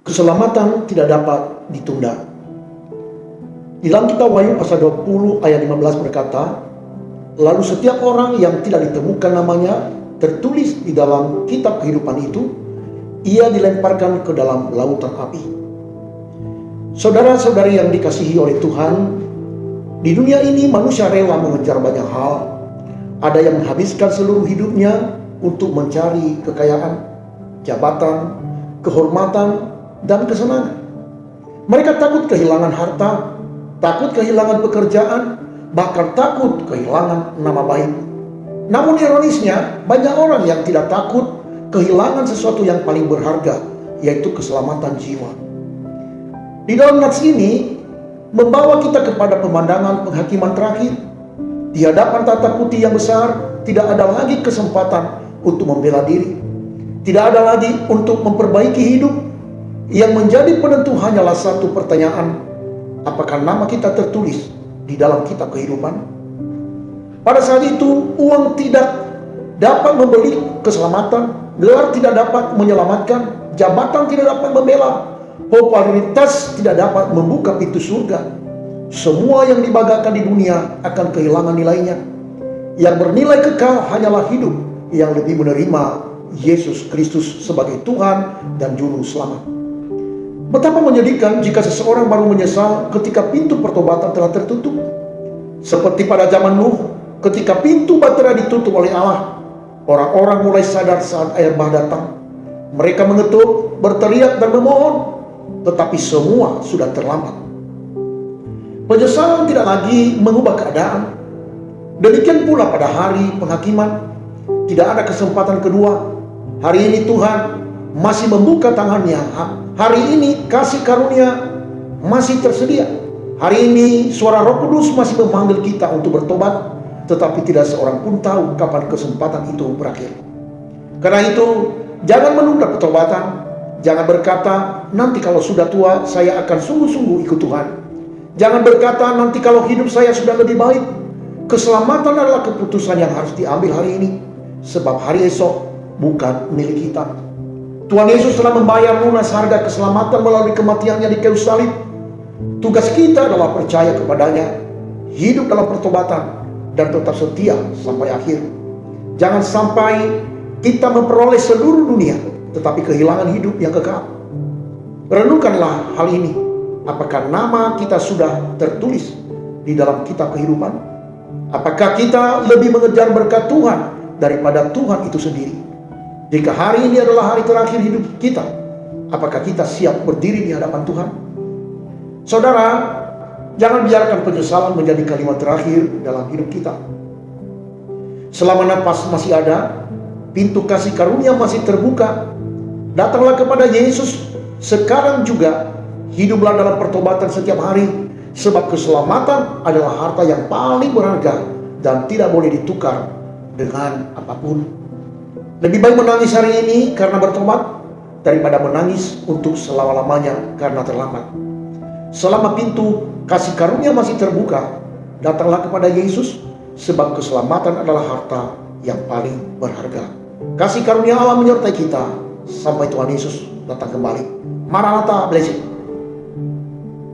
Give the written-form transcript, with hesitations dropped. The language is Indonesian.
Keselamatan tidak dapat ditunda. Di dalam kitab Wahyu pasal 20 ayat 15 berkata, lalu setiap orang yang tidak ditemukan namanya tertulis di dalam kitab kehidupan itu, ia dilemparkan ke dalam lautan api. Saudara-saudari yang dikasihi oleh Tuhan, di dunia ini manusia rela mengejar banyak hal. Ada yang menghabiskan seluruh hidupnya untuk mencari kekayaan, jabatan, kehormatan, dan kesenangan. Mereka takut kehilangan harta, takut kehilangan pekerjaan, bahkan takut kehilangan nama baik. Namun ironisnya, banyak orang yang tidak takut kehilangan sesuatu yang paling berharga, yaitu keselamatan jiwa. Di dalam nats ini membawa kita kepada pemandangan penghakiman terakhir. Di hadapan tata putih yang besar, tidak ada lagi kesempatan untuk membela diri. Tidak ada lagi untuk memperbaiki hidup. Yang menjadi penentu hanyalah satu pertanyaan: apakah nama kita tertulis di dalam kitab kehidupan? Pada saat itu, uang tidak dapat membeli keselamatan, gelar tidak dapat menyelamatkan, jabatan tidak dapat membela, popularitas tidak dapat membuka pintu surga. Semua yang dibanggakan di dunia akan kehilangan nilainya. Yang bernilai kekal hanyalah hidup yang lebih menerima Yesus Kristus sebagai Tuhan dan Juru Selamat. Betapa menyedihkan jika seseorang baru menyesal ketika pintu pertobatan telah tertutup. Seperti pada zaman Nuh, ketika pintu bahtera ditutup oleh Allah, orang-orang mulai sadar saat air bah datang. Mereka mengetuk, berteriak dan memohon, tetapi semua sudah terlambat. Penyesalan tidak lagi mengubah keadaan. Demikian pula pada hari penghakiman, tidak ada kesempatan kedua. Hari ini Tuhan masih membuka tangannya. Hari ini kasih karunia masih tersedia. Hari ini suara Roh Kudus masih memanggil kita untuk bertobat, tetapi tidak seorang pun tahu kapan kesempatan itu berakhir. Karena itu, jangan menunda pertobatan. Jangan berkata, nanti kalau sudah tua saya akan sungguh-sungguh ikut Tuhan. Jangan berkata, nanti kalau hidup saya sudah lebih baik. Keselamatan adalah keputusan yang harus diambil hari ini, sebab hari esok bukan milik kita. Tuhan Yesus telah membayar lunas harga keselamatan melalui kematiannya di kayu salib. Tugas kita adalah percaya kepadanya, hidup dalam pertobatan, dan tetap setia sampai akhir. Jangan sampai kita memperoleh seluruh dunia, tetapi kehilangan hidup yang kekal. Renungkanlah hal ini. Apakah nama kita sudah tertulis di dalam kitab kehidupan? Apakah kita lebih mengejar berkat Tuhan daripada Tuhan itu sendiri? Jika hari ini adalah hari terakhir hidup kita, apakah kita siap berdiri di hadapan Tuhan? Saudara, jangan biarkan penyesalan menjadi kalimat terakhir dalam hidup kita. Selama napas masih ada, pintu kasih karunia masih terbuka. Datanglah kepada Yesus sekarang juga. Hiduplah dalam pertobatan setiap hari, sebab keselamatan adalah harta yang paling berharga dan tidak boleh ditukar dengan apapun. Lebih baik menangis hari ini karena bertobat daripada menangis untuk selama-lamanya karena terlambat. Selama pintu kasih karunia masih terbuka, datanglah kepada Yesus, sebab keselamatan adalah harta yang paling berharga. Kasih karunia Allah menyertai kita sampai Tuhan Yesus datang kembali. Maranatha, blessing.